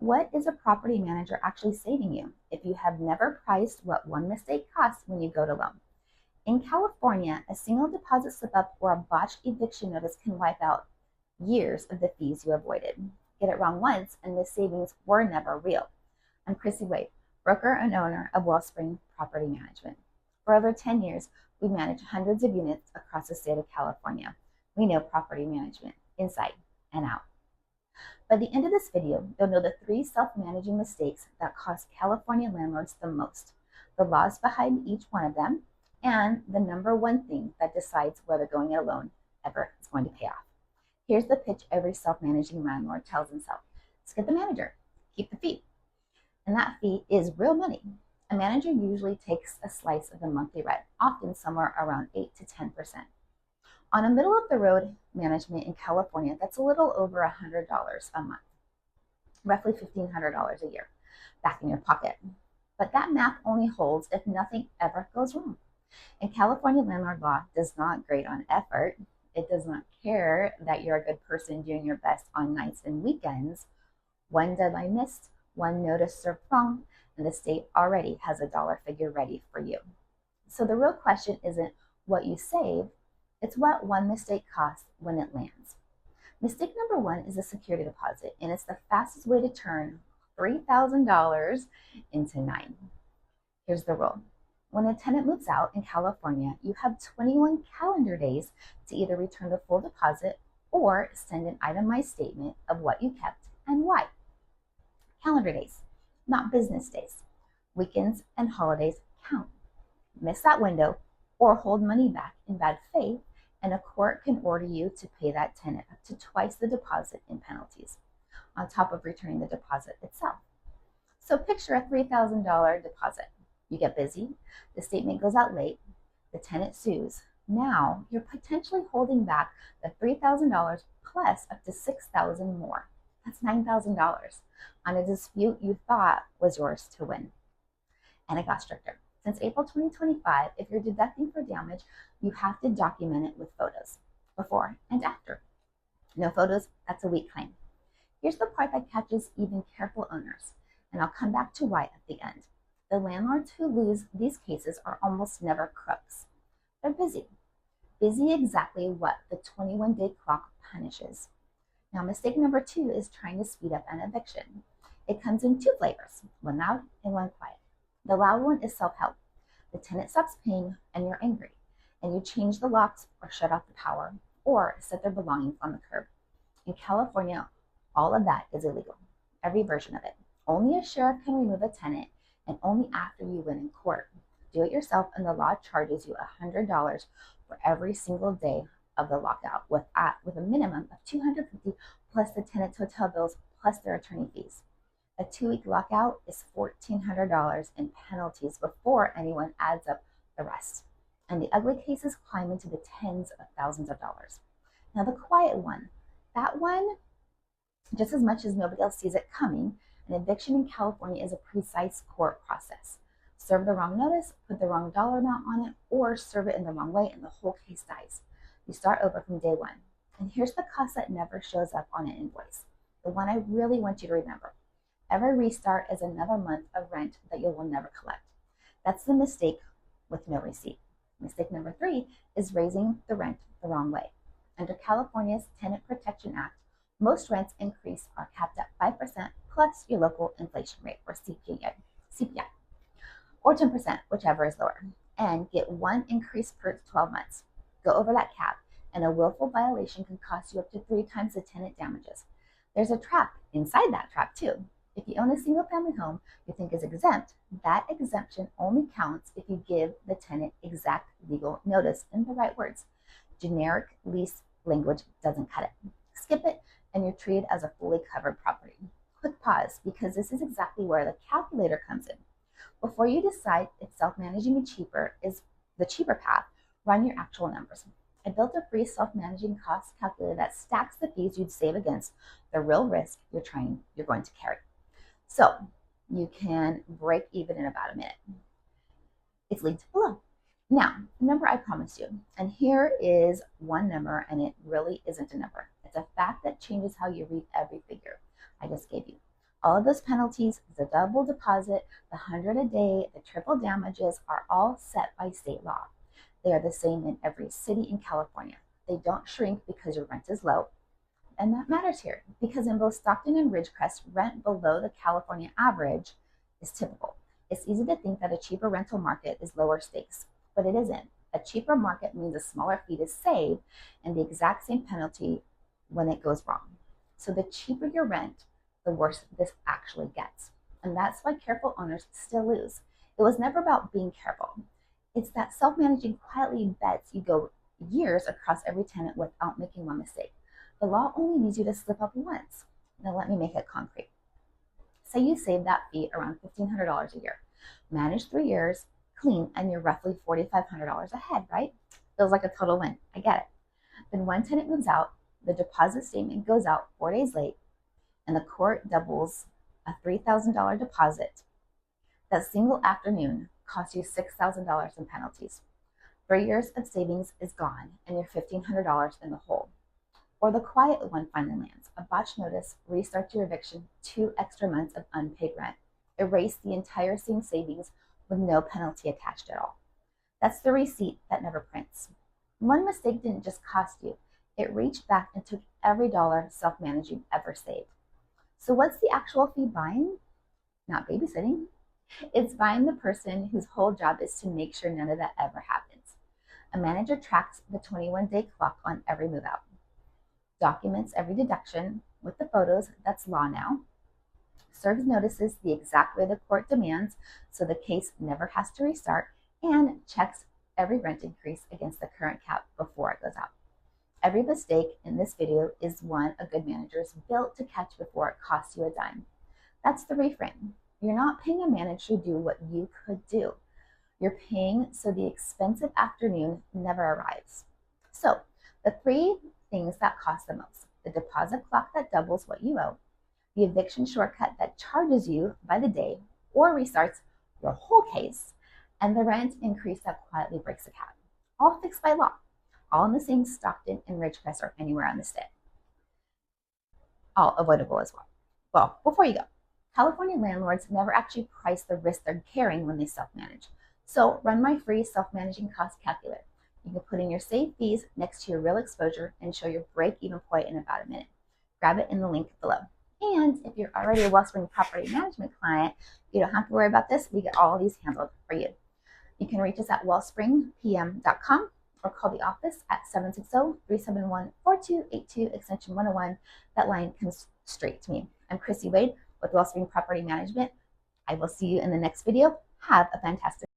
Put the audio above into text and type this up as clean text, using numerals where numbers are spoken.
What is a property manager actually saving you if you have never priced what one mistake costs when you go to loan? In California, a single deposit slip up or a botched eviction notice can wipe out years of the fees you avoided. Get it wrong once, and the savings were never real. I'm Chrissy Wade, broker and owner of Wellspring Property Management. For over 10 years, we've managed hundreds of units across the state of California. We know property management inside and out. By the end of this video, you'll know the 3 self-managing mistakes that cost California landlords the most, the laws behind each one of them, and the number one thing that decides whether going it alone ever is going to pay off. Here's the pitch every self-managing landlord tells himself. Skip the manager, keep the fee. And that fee is real money. A manager usually takes a slice of the monthly rent, often somewhere around 8 to 10%. On a middle-of-the-road management in California, that's a little over $100 a month, roughly $1,500 a year, back in your pocket. But that math only holds if nothing ever goes wrong. And California landlord law does not grade on effort. It does not care that you're a good person doing your best on nights and weekends. One deadline missed, one notice served wrong, and the state already has a dollar figure ready for you. So the real question isn't what you save, it's what one mistake costs when it lands. Mistake number 1 is a security deposit, and it's the fastest way to turn $3,000 into $9,000. Here's the rule. When a tenant moves out in California, you have 21 calendar days to either return the full deposit or send an itemized statement of what you kept and why. Calendar days, not business days. Weekends and holidays count. Miss that window or hold money back in bad faith, and a court can order you to pay that tenant up to twice the deposit in penalties, on top of returning the deposit itself. So picture a $3,000 deposit. You get busy, the statement goes out late, the tenant sues. Now you're potentially holding back the $3,000 plus up to $6,000 more. That's $9,000 on a dispute you thought was yours to win. And it got stricter. Since April 2025, if you're deducting for damage, you have to document it with photos, before and after. No photos, that's a weak claim. Here's the part that catches even careful owners, and I'll come back to why at the end. The landlords who lose these cases are almost never crooks. They're busy. Busy exactly what the 21-day clock punishes. Now, mistake number 2 is trying to speed up an eviction. It comes in 2 flavors, one loud and one quiet. The loud one is self-help. The tenant stops paying and you're angry, and you change the locks or shut off the power or set their belongings on the curb. In California, all of that is illegal, every version of it. Only a sheriff can remove a tenant, and only after you win in court. Do it yourself, and the law charges you $100 for every single day of the lockout, with a minimum of $250 plus the tenant's hotel bills plus their attorney fees. A 2-week lockout is $1,400 in penalties before anyone adds up the rest. And the ugly cases climb into the tens of thousands of dollars. Now the quiet one, that one, just as much as nobody else sees it coming, an eviction in California is a precise court process. Serve the wrong notice, put the wrong dollar amount on it, or serve it in the wrong way and the whole case dies. You start over from day 1. And here's the cost that never shows up on an invoice, the one I really want you to remember. Every restart is another month of rent that you will never collect. That's the mistake with no receipt. Mistake number 3 is raising the rent the wrong way. Under California's Tenant Protection Act, most rents increase are capped at 5% plus your local inflation rate, or CPI, or 10%, whichever is lower, and get 1 increase per 12 months. Go over that cap, and a willful violation can cost you up to 3 times the tenant damages. There's a trap inside that trap too. If you own a single-family home you think is exempt, that exemption only counts if you give the tenant exact legal notice in the right words. Generic lease language doesn't cut it. Skip it, and you're treated as a fully covered property. Quick pause, because this is exactly where the calculator comes in. Before you decide if self-managing is the cheaper path, run your actual numbers. I built a free self-managing cost calculator that stacks the fees you'd save against the real risk you're going to carry. So you can break even in about a minute. It's linked below. Now, the number I promised you, and here is one number, and it really isn't a number. It's a fact that changes how you read every figure I just gave you. All of those penalties, the double deposit, the 100 a day, the triple damages are all set by state law. They are the same in every city in California. They don't shrink because your rent is low. And that matters here because in both Stockton and Ridgecrest, rent below the California average is typical. It's easy to think that a cheaper rental market is lower stakes, but it isn't. A cheaper market means a smaller fee to save and the exact same penalty when it goes wrong. So the cheaper your rent, the worse this actually gets. And that's why careful owners still lose. It was never about being careful. It's that self-managing quietly bets you go years across every tenant without making one mistake. The law only needs you to slip up once. Now let me make it concrete. Say you save that fee around $1,500 a year. Manage 3 years, clean, and you're roughly $4,500 ahead, right? Feels like a total win. I get it. Then one tenant moves out, the deposit statement goes out 4 days late, and the court doubles a $3,000 deposit. That single afternoon costs you $6,000 in penalties. 3 years of savings is gone, and you're $1,500 in the hole. Or the quiet one finally lands. A botch notice restarts your eviction, 2 extra months of unpaid rent. Erase the entire same savings with no penalty attached at all. That's the receipt that never prints. One mistake didn't just cost you. It reached back and took every dollar self-managing ever saved. So what's the actual fee buying? Not babysitting. It's buying the person whose whole job is to make sure none of that ever happens. A manager tracks the 21-day clock on every move out, documents every deduction with the photos, that's law now, serves notices the exact way the court demands so the case never has to restart, and checks every rent increase against the current cap before it goes out. Every mistake in this video is one a good manager is built to catch before it costs you a dime. That's the reframe. You're not paying a manager to do what you could do. You're paying so the expensive afternoon never arrives. So the 3 things that cost the most: the deposit clock that doubles what you owe, the eviction shortcut that charges you by the day or restarts your whole case, and the rent increase that quietly breaks the cap. All fixed by law, all in the same Stockton and Ridgecrest or anywhere on the state. All avoidable as well. Well, before you go, California landlords never actually price the risk they're carrying when they self-manage. So run my free self-managing cost calculator. You can put in your saved fees next to your real exposure and show your break-even point in about a minute. Grab it in the link below. And if you're already a Wellspring property management client, you don't have to worry about this. We get all of these handled for you. You can reach us at wellspringpm.com or call the office at 760-371-4282 extension 101. That line comes straight to me. I'm Chrissy Wade with Wellspring Property Management. I will see you in the next video. Have a fantastic